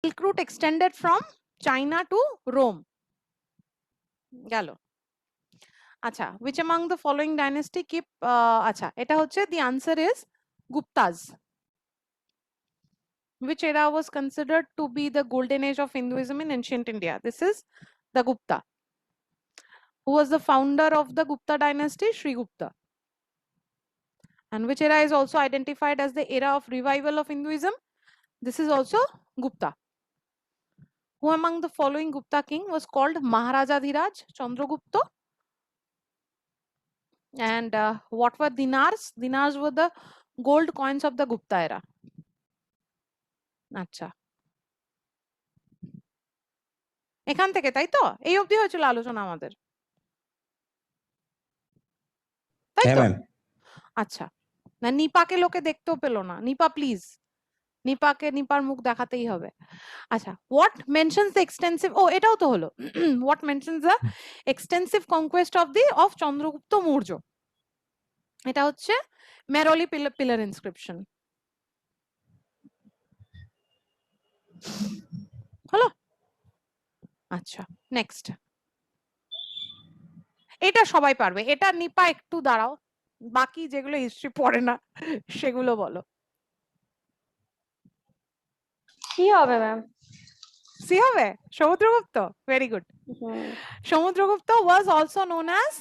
Silk route extended from China to Rome. গেল। আচ্ছা, which among the following dynasty keep আচ্ছা এটা হচ্ছে the answer is Guptas. Which era was considered to be the golden age of Hinduism in ancient India? This is the Gupta. Who was the founder of the Gupta dynasty? Sri Gupta. And which era is also identified as the era of revival of Hinduism? This is also Gupta. Who among the following Gupta king was called Maharaja Dhiraj? Chandragupta. And what were dinars? Dinars were the gold coins of the Gupta era. আচ্ছা, এখান থেকে তাই তো এই অবধি হয়েছিল আলোচনা আমাদের, তাই তো? আচ্ছা, না নিপাকে লোকে দেখতেও পেলো না। নিপা প্লিজ, নিপাকে নিপার মুখ দেখাতেই হবে। আচ্ছা, what mentions the extensive, ও এটাও তো হলো, what mentions the extensive conquest of Chandragupta Maurya? এটা হচ্ছে মেরোলি পিলার ইনস্ক্রিপশন। হলো? আচ্ছা, নেক্সট। এটা সবাই পারবে, এটা নিপা একটু দাঁড়াও, বাকি যেগুলো হিস্ট্রি পড়ে না সেগুলো বলো। কি হবে ম্যাম? সি হবে? Samudragupta, very good. Samudragupta was also known as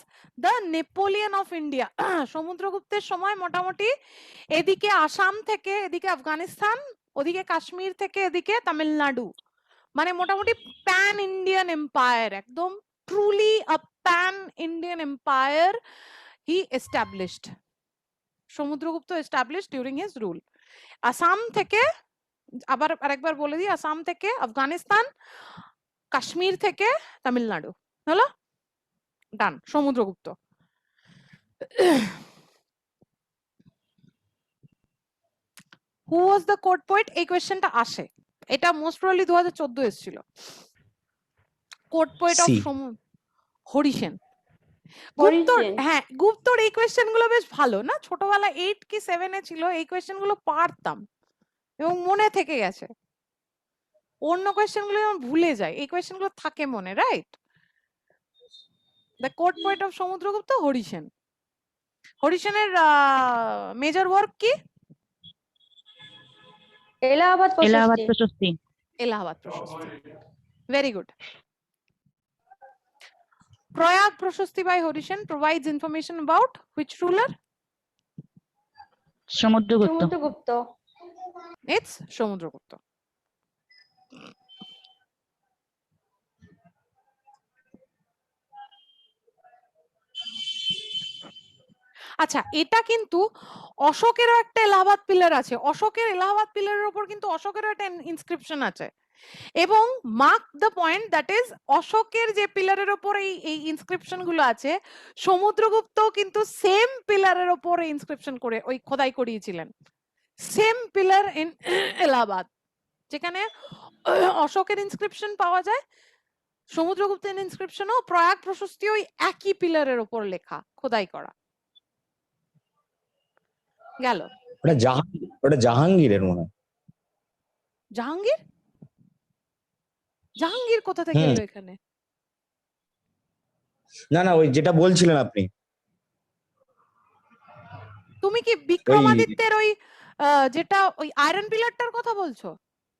the Napoleon of India. সমুদ্রগুপ্তের সময় মোটামুটি এদিকে আসাম থেকে এদিকে আফগানিস্তান, ওদিকে কাশ্মীর থেকে এদিকে তামিলনাড়ু, মানে মোটামুটি প্যান ইন্ডিয়ান এম্পায়ার, একদম ট্রুলি আ প্যান ইন্ডিয়ান এম্পায়ার হি established. Samudragupta established during his rule. Assam থেকে, আবার আরেকবার বলে দিই, আসাম থেকে আফগানিস্তান, কাশ্মীর থেকে তামিলনাড়ু, হলো? ডান, সমুদ্রগুপ্ত। হু ওয়াজ দ্য কোর্ট পোয়েট? এই কোয়েশ্চেনটা আসে, এটা মোস্ট প্রবাবলি 2014 এসেছিল। Court poet of Harisena. গুপ্তর, হ্যাঁ গুপ্তর এই কোয়েশ্চেন গুলো বেশ ভালো না, ছোটবেলা 8 কি 7 এ ছিল, এই কোয়েশ্চেন গুলো পারতাম এবং মনে থেকে গেছে। অন্য কোয়েশ্চেন গুলো ভুলে যায়, এই কোয়েশ্চেন গুলো থাকে মনে, right? The court poet of Samudragupta Harisena. হরিসেনের মেজর ওয়ার্ক কি? Allahabad Prashasti. Allahabad Prashasti, very good. Prayag Prashasti by Horishan provides information about which ruler? Samudragupta. It's Samudragupta. আচ্ছা, এটা কিন্তু অশোকেরও একটা এলাহাবাদ পিলার আছে, অশোকের এলাহাবাদ পিলারের উপর কিন্তু অশোকেরও একটা ইনস্ক্রিপশন আছে, এবং mark the point that is অশোকের যে পিলারের উপর এই ইনস্ক্রিপশন গুলো আছে, সমুদ্রগুপ্ত কিন্তু সেম পিলারের উপর ইনস্ক্রিপশন করে ওই খোদাই করিয়েছিলেন, সেম পিলার ইন এলাহাবাদ, যেখানে অশোকের ইনস্ক্রিপশন পাওয়া যায়, সমুদ্রগুপ্তের ইনস্ক্রিপশনও প্রয়াগ প্রশস্তি ওই একই পিলারের উপর লেখা, খোদাই করা। গেল। ওটা জাহাঙ্গীরের মনে হয়। জাহাঙ্গীর? জাহাঙ্গীর কোথা থেকে এলো এখানে? না না, ওই যেটা বলছিলেন আপনি। তুমি কি বিক্রমাদিত্যের ওই যেটা ওই আয়রন পিলারটার কথা বলছো?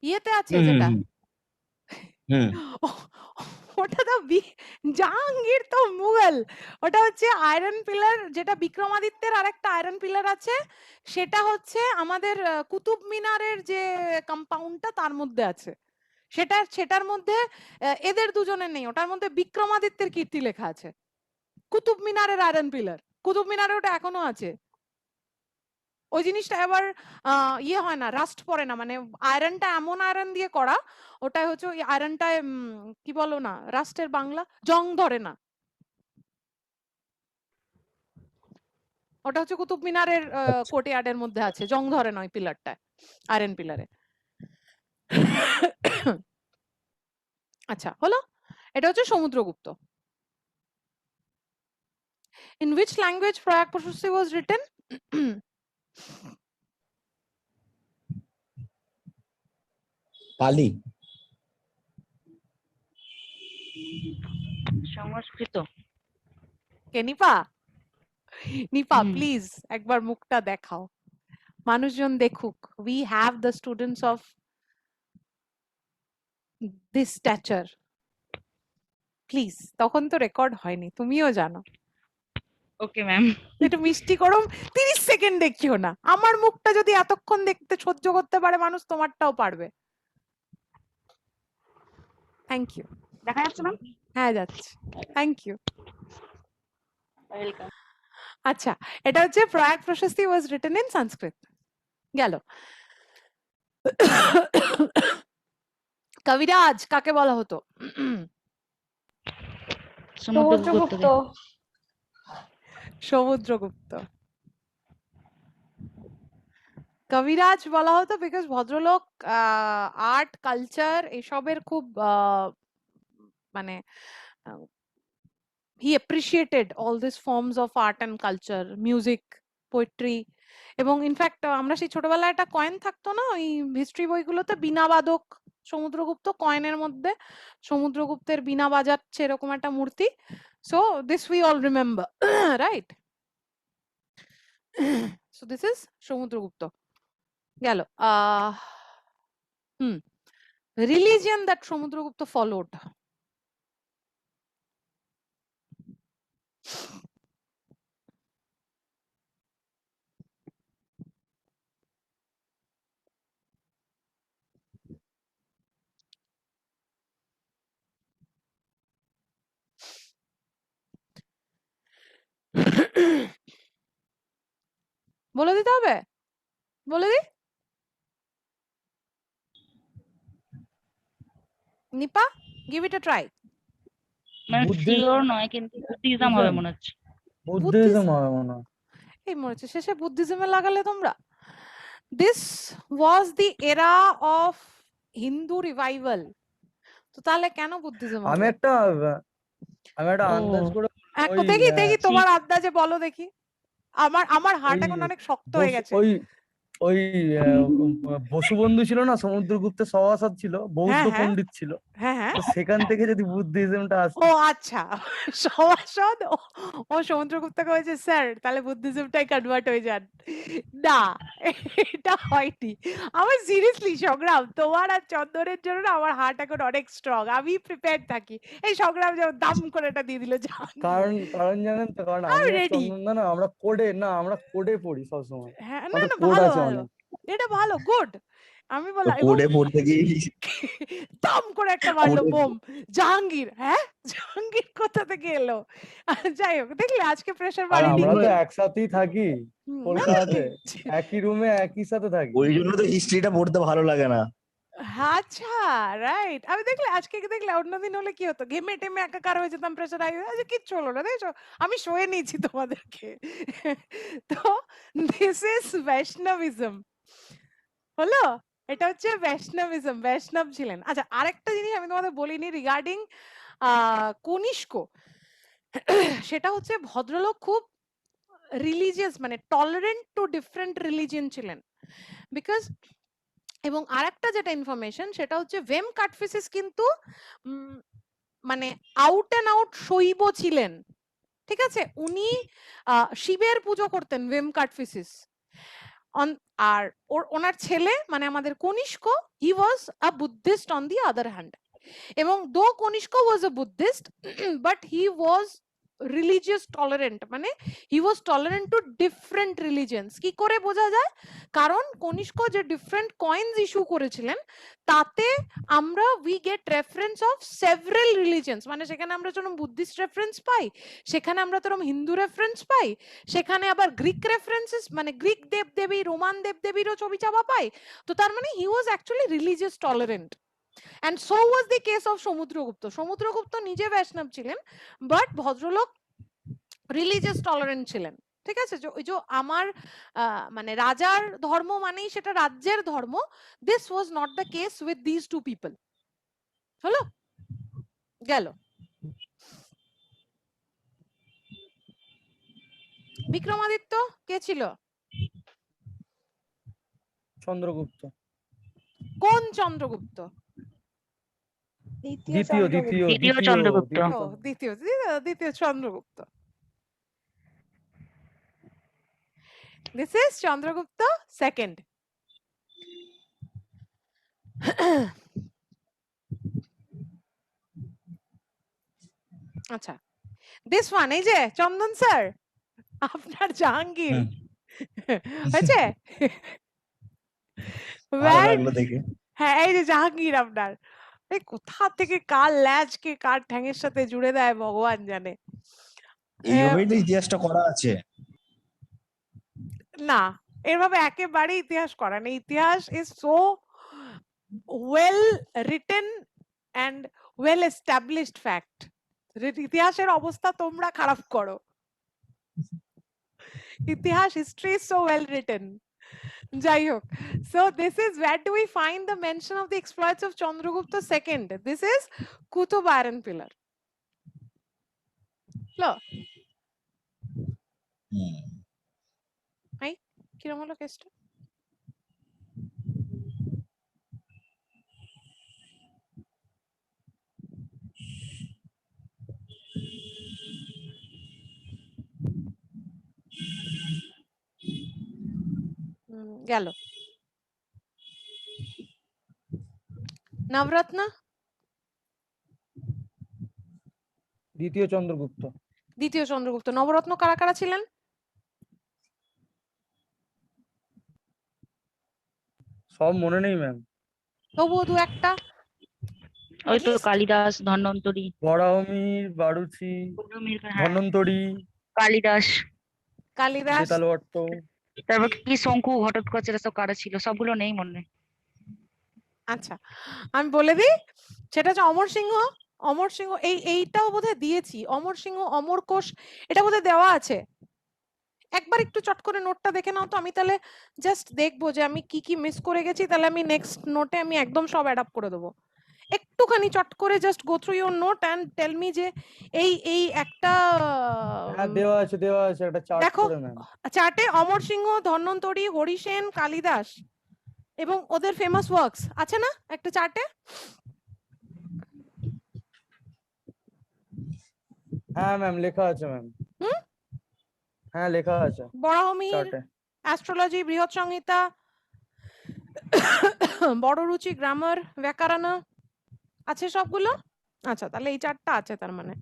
ইয়েতে আছে যেটা, ওটা তো জাহাঙ্গীর তো মুঘল, ওটা হচ্ছে আয়রন পিলার, যেটা বিক্রমাদিত্যের আরেকটা আয়রন পিলার আছে, সেটা হচ্ছে আমাদের কুতুব মিনারের যে কম্পাউন্ডটা তার মধ্যে আছে, সেটার মধ্যে এদের দুজনের নেই, ওটার মধ্যে বিক্রমাদিত্যের কীর্তি লেখা আছে। কুতুব মিনারের আয়রন পিলার, কুতুব মিনারে ওটা এখনো আছে। ওই জিনিসটা আবার ইয়ে হয় না, রাস্ট পড়ে না, মানে আয়রনটা এমন আয়রন দিয়ে করা, ওটা হচ্ছে ওই আয়রনটায় কি বলো না, রাস্টের বাংলা জং ধরে না, ওটা হচ্ছে কুতুব মিনারের কোর্টইয়ার্ডের মধ্যে আছে, জং ধরে না ওই পিলারটা, আয়রন পিলারে। আচ্ছা, হলো? এটা হচ্ছে Samudragupta. In which language Prayag Prashasti was written? পালি। সংস্কৃত। কে নিপা? নিপা হুম। প্লিজ একবার মুখটা দেখাও, মানুষজন দেখুক। We have the students of this stature, please. তখন তো রেকর্ড হয়নি, তুমিও জানো। Okay ma'am. একটু মিষ্টি করো, 30 সেকেন্ড দেখিও না। আমার মুখটা যদি এতক্ষণ দেখতে সহ্য করতে পারে মানুষ, তোমারটাও পারবে। Thank you. দেখা যাচ্ছে ম্যাম? হ্যাঁ যাচ্ছে, থ্যাংক ইউ। ওয়েলকাম। আচ্ছা, এটা হচ্ছে প্রয়াগ প্রশস্তি ওয়াজ রিটেন ইন সংস্কৃত। গেল। কবিরাজ কাকে বলা হতো? সমুদ্রগুপ্ত। সমুদ্রগুপ্ত। কবিরাজ বলা হতো বিকজ ভদ্রলোক আর্ট কালচার এসবের খুব মানে he appreciated all these forms of art and culture, music, poetry, এবং ইনফ্যাক্ট আমরা সেই ছোটবেলায় একটা কয়েন থাকতো না ওই হিস্ট্রি বইগুলোতে, বীণাবাদক সমুদ্রগুপ্ত, কয়েনের মধ্যে সমুদ্রগুপ্তের বীণা বাজাচ্ছে এরকম একটা মূর্তি। So this we all remember, right? So this is Samudragupta. গেল। Religion that Samudragupta followed. বলে দিতে হবে? বলে দি Nipa, give it a try. মানে শিওর নয় কিন্তু বুদ্ধিজম হবে মনে হচ্ছে। বুদ্ধিজম হবে মনে হয়। এই মনে হচ্ছে শেষে বুদ্ধিজমে লাগালে তোমরা। দিস ওয়াজ দি এরা অফ হিন্দু রিভাইভাল, তো তাহলে কেন বুদ্ধিজম আমি হবে? একটা আন্দাজ করে ওই দেখি দেখি তোমার আন্দাজে বলো দেখি। আমার হার্ট ওই এখন অনেক শক্ত হয়ে গেছে। ওই ওই বসুবন্ধু ছিল না, সমুদ্রগুপ্তের সভাসদ ছিল, বৌদ্ধ হ্যাঁ, হ্যাঁ। পণ্ডিত ছিল, হ্যাঁ হ্যাঁ, তো সেখান থেকে যদি বুদ্ধিজমটা আসে। ও আচ্ছা, সভাসদ ও সমুদ্রগুপ্তকে বলছে স্যার তাহলে বুদ্ধিজমটাই কনভার্ট হয়ে যান। না, এটা হয়নি। আমার সিরিয়াসলি সংগ্রাম, তোমার আর চন্দনের জন্য না আমার হার্ট এখন অনেক স্ট্রং, আমি প্রিপেয়ার থাকি। এই সংগ্রাম যেমন দাম করে এটা দিয়ে দিল। কারণ জানেন তো, কারণ আমি আর রেডি। চন্দন আমরা কোডে পড়ি সবসময়। হ্যাঁ, না আমাদের না, কোড ভালো আছে ভালো, অনেক। এটা ভালো, গুড। আমি তো বললাম এবং কোডে পড়তে গিয়ে দাম করে একটা মারলো কোডে বোম। জাহাঙ্গীর, হ্যাঁ জাহাঙ্গীর কোথা থেকে এলো? যাই হোক, দেখলে আজকে প্রেশার আর বাড়িয়ে আমরা তো দিই। একসাথেই থাকি কলকাতাতে, একই রুমে একই সাথে থাকি। ওই জন্য তো হিস্ট্রিটা পড়তে ভালো লাগে না। আচ্ছা, রাইট। আমি দেখলে আজকে দেখলে অন্যদিন হলে কি হতো, ঘেমে টেমে একাকার হয়ে যেতাম, প্রেশার আজকে কিচ্ছু হলো না, দেখছো আমি সয়ে নিয়েছি তোমাদেরকে। তো দিস ইজ বৈষ্ণবিজম, হলো? এটা হচ্ছে বৈষ্ণবিজম, বৈষ্ণব ছিলেন। আচ্ছা, আরেকটা জিনিস আমি তোমাদের বলিনি রিগার্ডিং কনিষ্ক, সেটা হচ্ছে ভদ্রলোক খুব রিলিজিয়াস, মানে টলারেন্ট টু ডিফারেন্ট রিলিজিয়ন ছিলেন। বিকজ এবং আরেকটা যেটা ইনফরমেশন সেটা হচ্ছে ভেম কাটফিসিস কিন্তু মানে আউট এন্ড আউট শৈব ছিলেন, ঠিক আছে? উনি শিবের পুজো করতেন, ভেম কাটফিসিস। আর ওনার ছেলে মানে আমাদের Kanishka, he was a Buddhist on the other hand. এবং though Kanishka was a Buddhist, but he was religious tolerant, মানে he was tolerant to different religions. কি করে বোঝা যায়? কারণ কনিষ্ক যে ডিফারেন্ট কয়েন্স ইস্যু করেছিলেন তাতে আমরা we get reference of several religions, মানে সেখানে আমরা যেরকম বুদ্ধিস্ট রেফারেন্স পাই, সেখানে আমরা তেরকম হিন্দু রেফারেন্স পাই, সেখানে আবার গ্রিক রেফারেন্সেস মানে গ্রিক দেবদেবী, রোমান দেবদেবীরও ছবি চাপা পাই। তো তার মানে he was actually religious tolerant. And so was the case of Samudragupta. Samudragupta নিজে বৈষ্ণব ছিলেন, বাট ভদ্রলোক রিলিজিয়াস টলারেন্ট ছিলেন, ঠিক আছে? ওই যে আমার মানে রাজার ধর্ম মানেই সেটা রাজ্যের ধর্ম, this was not the case with this two people. হলো? গেল। বিক্রমাদিত্য কে ছিল? চন্দ্রগুপ্ত। কোন চন্দ্রগুপ্ত? দ্বিতীয় দ্বিতীয় চন্দ্রগুপ্ত। দ্বিতীয় চন্দ্রগুপ্ত। ও দ্বিতীয় দ্বিতীয় Chandragupta. This is Chandragupta second. আচ্ছা, this one এই যে চন্দন স্যার, আপনার জাহাঙ্গীর হুম। হয়েছে? ভালো Where- লাগলো দেখে। হ্যাঁ, এই যে জাহাঙ্গীর আপনার, এই কোথা থেকে কার ল্যাজকে কার ঠ্যাঙের সাথে জুড়ে দেয় ভগবান জানে। এইভাবেই তো ইতিহাসটা করা আছে। না, এভাবে একেবারে ইতিহাস করা নেই। ইতিহাস is so well written and well established fact. ইতিহাসের অবস্থা তোমরা খারাপ করো। ইতিহাস history is so well written. যাই হোক, so this is where do we find the mention of the exploits of Chandragupta second? This is Qutub Iron Pillar. লো, হুম। কিরম হলো কেসটা? গেল। নবরত্ন দ্বিতীয় চন্দ্রগুপ্ত। দ্বিতীয় চন্দ্রগুপ্ত। নবরত্ন কারা কারা ছিলেন? সব মনে নেই ম্যাম। তবুও দু একটা। ওই তো At least- কালিদাস, ধন্বন্তরী, বরাহমির, বারুচি, হ্যাঁ, ধন্বন্তরী, কালিদাস, কালিদাস। বেতাল ভট্ট। তারপর কি শঙ্কু, ঘটোৎকচ, এরা সব কারা ছিল, সবগুলো নেই মনে। আচ্ছা, আমি বলে দিই, সেটা হচ্ছে অমর সিংহ। অমর সিংহ এইটাও বোধহয় দিয়েছি। অমর সিংহ, অমর কোষ, এটা বোধহয় দেওয়া আছে। একবার একটু চট করে নোটটা দেখে নাও তো, আমি তাহলে জাস্ট দেখবো যে আমি কি কি মিস করে গেছি, তাহলে আমি নেক্সট নোটে আমি একদম সব অ্যাডাপ্ট করে দেবো। একটুখানি চট করে just go through your note and tell me যে এই একটা হ্যাঁ দেওয়া আছে একটা চার্ট দেখো, করে ম্যাম। চার্টে অমর সিংহ, ধন্বন্তরী, হরিসেন, কালিদাস এবং ওদের ফেমাস ওয়ার্কস আছে না একটা চার্টে? হ্যাঁ ম্যাম লেখা আছে ম্যাম। হুম, হ্যাঁ লেখা আছে বরাহমিহির চার্টে। অ্যাস্ট্রোলজি, বৃহৎ সংহিতা, বড় রুচি, গ্রামার, ব্যাকরণ আছে সবগুলো। আচ্ছা, তাহলে এই চারটা আছে তার মানে,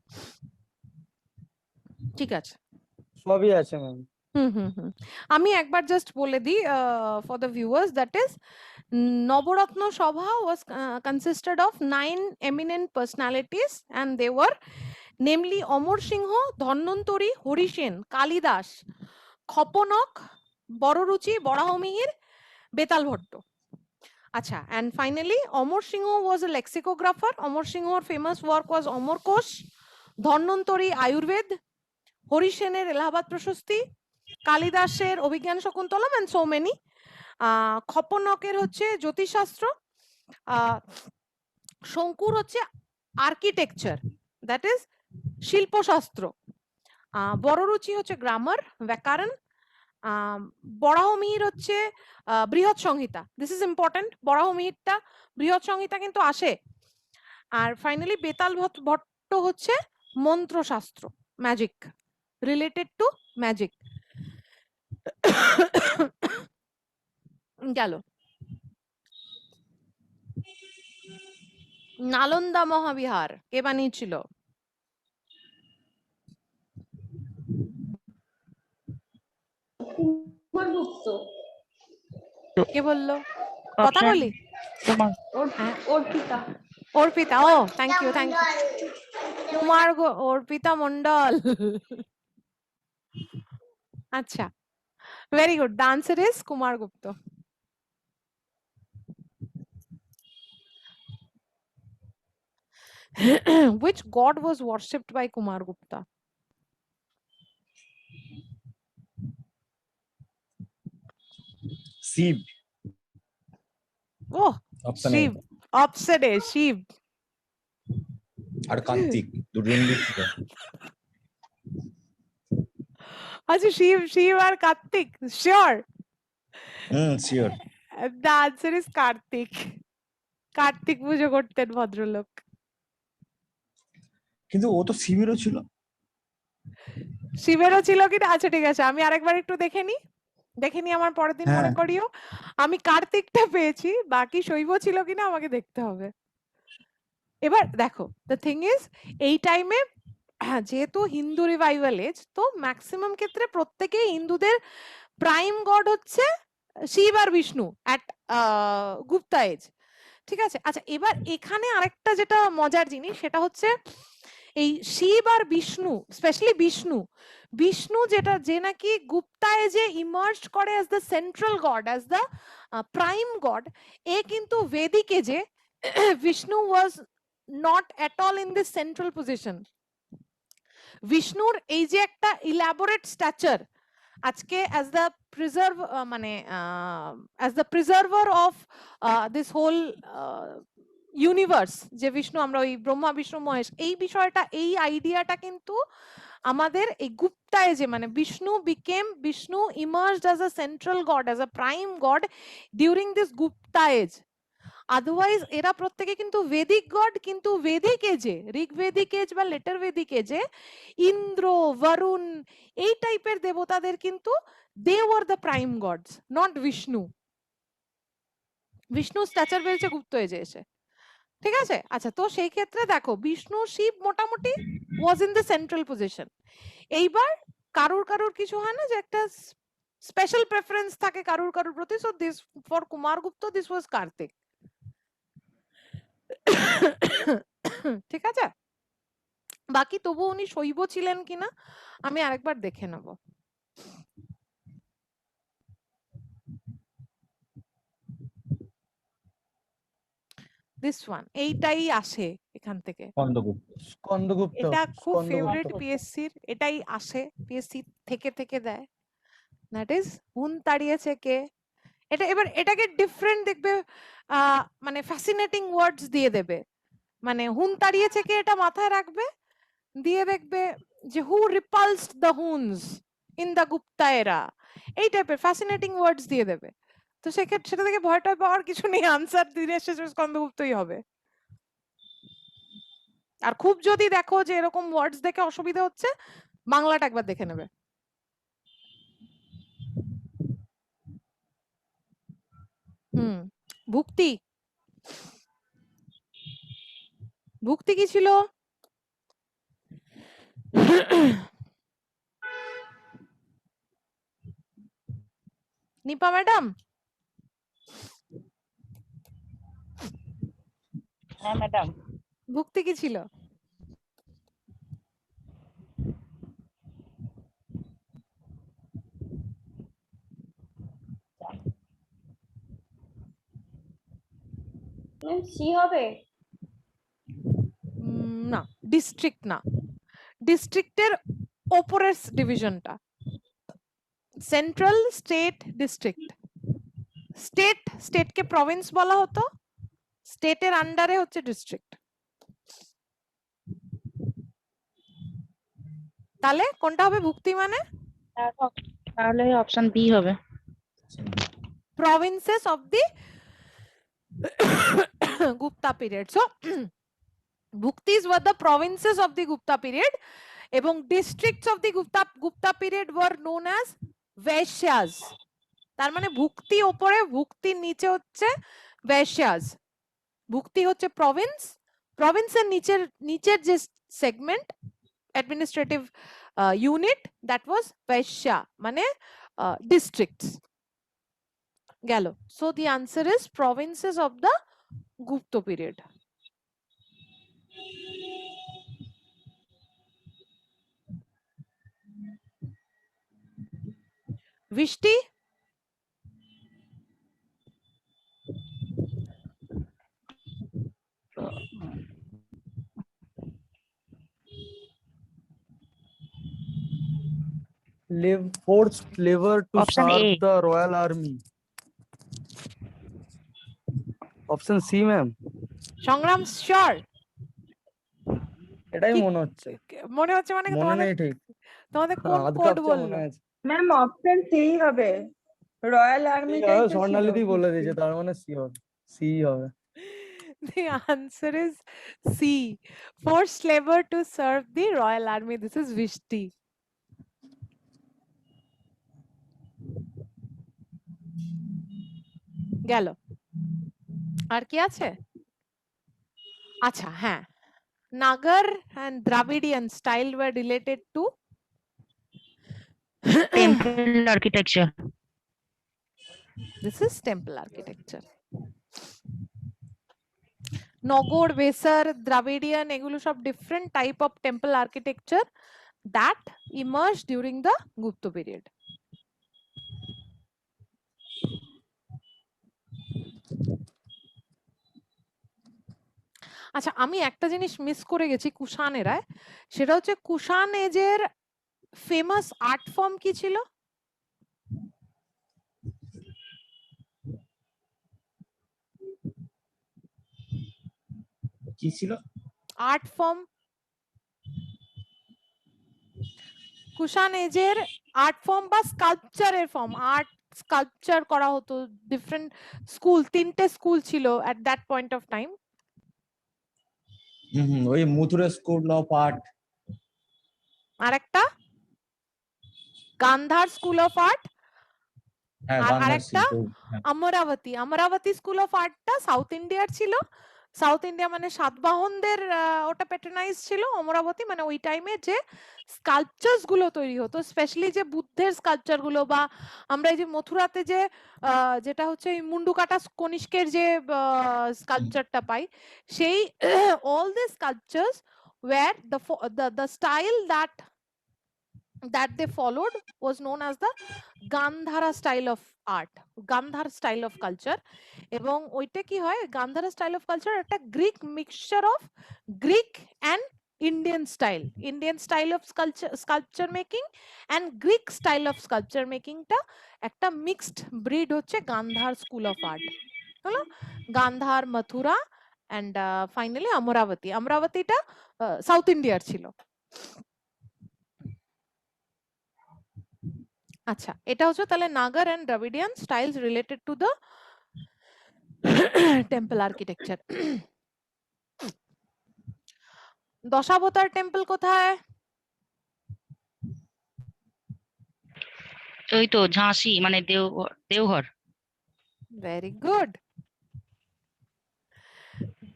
ঠিক আছে। সবই আছে ম্যাম। আমি একবার জাস্ট বলে দিই for the viewers, that is Navaratna Sabha was consisted of 9 eminent personalities and they were namely অমর সিংহ, ধন্বন্তরী, হরিসেন, কালিদাস, খপনক, বড়রুচি, বরাহমিহির, বেতাল ভট্ট। আচ্ছা, and finally Amar Singh was a lexicographer. Amar সিংহর famous work was অমর কোষ, ধন্বন্তরী আয়ুর্বেদ, হরিসেনের এলাহাবাদ প্রশস্তি, কালিদাসের অভিজ্ঞান শকুন্তলম and so many. খপনকের হচ্ছে জ্যোতিষশাস্ত্র, শঙ্কুর হচ্ছে আর্কিটেকচার, দ্যাট ইজ শিল্পশাস্ত্র, বড়রুচি হচ্ছে grammar, ব্যাকরণ, বরাহমিহির হচ্ছে বৃহৎ সংহিতা। দিস ইজ ইম্পর্টেন্ট, বরাহমিহিরটা বৃহৎ সংহিতা কিন্তু আসে। আর ফাইনালি বেতাল ভট্ট হচ্ছে মন্ত্রশাস্ত্র, ম্যাজিক, রিলেটেড টু ম্যাজিক। গেল। নালন্দা মহাবিহার কে বানিয়েছিল? কুমারগুপ্ত। কে বললো? কথা Option বলি। তোমার। অর্পিতা। অর্পিতা, ও thank you thank you. Arpita Mondal. আচ্ছা, very good. The answer is Kumar Gupta. Which god was worshipped by Kumar Gupta? Shiva. Oh, option A. Shiv. Option A, Shiv. আর কার্তিক, দুজন ছিল। আচ্ছা, শিব আর Kartik, sure. Sure. The answer is Kartik. Kartik পুজো করতেন ভদ্রলোক। কিন্তু ও তো শিবেরও ছিল। শিবেরও ছিল কিনা, আচ্ছা ঠিক আছে, আমি আরেকবার একটু দেখে নি আমার পরের দিন মনে হ্যাঁ। করিও। আমি কার্তিকটা পেয়েছি, বাকি শৈব ছিল কিনা আমাকে দেখতে হবে। এবার দেখো, দ্য থিং ইজ, এই টাইমে যেহেতু হিন্দু রিভাইভাল এজ, তো ম্যাক্সিমাম ক্ষেত্রে প্রত্যেকেই হিন্দুদের প্রাইম গড হচ্ছে শিব আর বিষ্ণু অ্যাট গুপ্তা এজ, ঠিক আছে। আচ্ছা, এবার এখানে আরেকটা যেটা মজার জিনিস, সেটা হচ্ছে এই শিব আর বিষ্ণু, স্পেশালি বিষ্ণু যেটা, যে নাকি গুপ্তা এজে ইমার্জ করে as the central god, as the prime god, এ কিন্তু ভেদিক এজে Vishnu was not at all in this central position. বিষ্ণুর এই যে একটা ইলাবোরেট স্ট্যাচার, আজকে অ্যাজ দ্য প্রিজার্ভ মানে as the preserver of this whole universe, যে বিষ্ণু, আমরা ওই ব্রহ্মা বিষ্ণু মহেশ, এই বিষয়টা, এই আইডিয়াটা কিন্তু আমাদের এই গুপ্তা এজে, মানে Vishnu emerged as a central god, as a prime god during this Gupta age. Otherwise এরা প্রত্যেকে কিন্তু ভেদিক গড, কিন্তু ভেদিক এজে, ঋগ্বেদিক এজ বা লেটার ভেদিক এজে ইন্দ্র, বরুণ, এই টাইপের দেবতাদের কিন্তু they were the prime gods, not Vishnu. Vishnu stature বেড়েছে গুপ্ত এজে এসে, ঠিক আছে। আচ্ছা, তো সেই ক্ষেত্রে দেখো, বিষ্ণু শিব মোটামুটি was in the central position. এইবার কারুর কিছু হয় না যে একটা স্পেশাল প্রেফারেন্স থাকে কারুর প্রতি, so this for Kumaragupta this was Kartik, ঠিক আছে। বাকি তবু উনি শৈব ছিলেন কিনা আমি আরেকবার দেখে নেব। দিস ওয়ান, এইটাই আসে এখান থেকে, স্কন্দগুপ্ত। এটা খুব ফেভারিট স্কন্দগুপ্ত। পিএসসির, এটাই আসে পিএসসি থেকে দেয়, দ্যাট ইজ হুন তাড়িয়েছে কে। এটা এবার এটাকে ডিফারেন্ট দেখবে, মানে ফ্যাসিনেটিং ওয়ার্ডস দিয়ে দেবে, মানে হুন তাড়িয়েছে কে এটা মাথায় রাখবে, দিয়ে দেখবে যে who repulsed the Huns in the Gupta era, এই টাইপের ফ্যাসিনেটিং ওয়ার্ডস দিয়ে দেবে। তো সেক্ষেত্রে সেটা থেকে ভয়টা পাওয়ার কিছু নেই, আনসার দিনের শেষে স্কন্দগুপ্তই হবে। আর খুব যদি দেখো যে এরকম ওয়ার্ডস দেখে অসুবিধা হচ্ছে, বাংলাটা একবার দেখে নেবে। ভুক্তি, ভুক্তি কি ছিল? নিপা ম্যাডাম? হ্যাঁ ম্যাডাম। ভুক্তি কি ছিল? সি হবে? না, ডিস্ট্রিক্ট না, ডিস্ট্রিক্টের ওপরের ডিভিশনটা, সেন্ট্রাল, স্টেট, ডিস্ট্রিক্ট। স্টেটকে প্রভিন্স বলা হতো, স্টেটের আন্ডারে হচ্ছে ডিস্ট্রিক্ট। তাহলে কোনটা হবে ভুক্তি মানে? তাহলে অপশন বি হবে। provinces of the Gupta period. So Bhuktis were the provinces of the Gupta period, এবং districts of the Gupta period were known as Vaishyas. তার মানে ভুক্তি ওপরে, ভুক্তির নিচে হচ্ছে Vaishyas. ভুক্তি হচ্ছে প্রভিন্স, প্রভিন্সের নিচের যে segment, administrative unit, that was Vaishya, মানে districts. গেল। So the answer is provinces of the Gupta period. Vishti? Forced labor to Option serve A. the Royal Army. Option C ma'am. Sangram sure? এটাই কি- মনে হচ্ছে। মনে হচ্ছে মানে মনে তোমাদের নেই ঠিক। তোমাদের কোন আধ কোড কাপচা বললো? মনে আছে। ম্যাম অপশন সি হবে, রয়্যাল আর্মিটাই তো ছিল। স্বর্ণালিদি বলে দিয়েছে, তার মানে সি হবে, সি হবে। The answer is C. Forced labor to serve the Royal Army. This is Vishti. গেল আর কি আছে আচ্ছা হ্যাঁ Nagar and Dravidian style were related to Temple architecture. this is temple architecture. Nogor, Vesar, Dravidian এগুলো সব different type of temple architecture that emerged during the Gupta period. আচ্ছা আমি একটা জিনিস মিস করে গেছি কুষাণ এরায় সেটা হচ্ছে কুষাণ এজের ফেমাস আর্ট ফর্ম কি ছিল কি ছিল আর্ট ফর্ম কুষাণ এজের আর্ট ফর্ম বা স্কাল্পচারের ফর্ম আর্ট স্কাল্পচার করা হতো ডিফারেন্ট স্কুল তিনটে স্কুল ছিল at that point of time ওই মুথুরা স্কুল অফ আর্ট আর একটা গান্ধার স্কুল অফ আর্ট হ্যাঁ আর গান্ধার আরেকটা শিল্প, হ্যাঁ। অমরাবতী স্কুল অফ আর্টটা সাউথ ইন্ডিয়ার ছিল সাউথ ইন্ডিয়া মানে সাতবাহনদের ওটা প্যাটার্নাইজ ছিল অমরাবতী মানে ওই টাইমে যে স্কাল্পচার্স গুলো তৈরি হতো স্পেশালি যে বুদ্ধের স্কাল্পচার গুলো বা আমরা এই যে মথুরাতে যে যেটা হচ্ছে এই মুন্ডুকাটা কনিষ্কের যে স্কাল্পচারটা পাই সেই all the sculptures where the style that they followed was known as the Gandhara style of art, Gandhar style of culture. এবং ওইটা কি হয় গান্ধারা স্টাইল অফ কালচার একটা Greek mixture of Greek and Indian style of sculpture making and Greek style of sculpture মেকিংটা একটা mixed breed হচ্ছে Gandhara school of art হলো Gandhara Mathura and finally অমরাবতীটা সাউথ ইন্ডিয়ার ছিল আচ্ছা এটা হচ্ছে তাহলে Nagara and Dravidian styles related to the temple architecture Dashavatara temple কোথায় ওই তো ঝাঁসি মানে Deogarh very good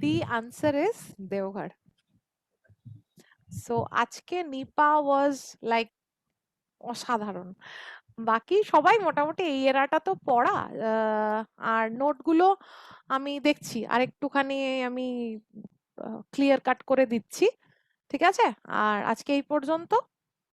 the answer is Deogarh so আজকে নিপা ওয়াজ লাইক অসাধারণ বাকি সবাই মোটামুটি এই এরাটা তো পড়া আর নোটগুলো আমি দেখছি আর একটুখানি আমি ক্লিয়ার কাট করে দিচ্ছি ঠিক আছে আর আজকে এই পর্যন্ত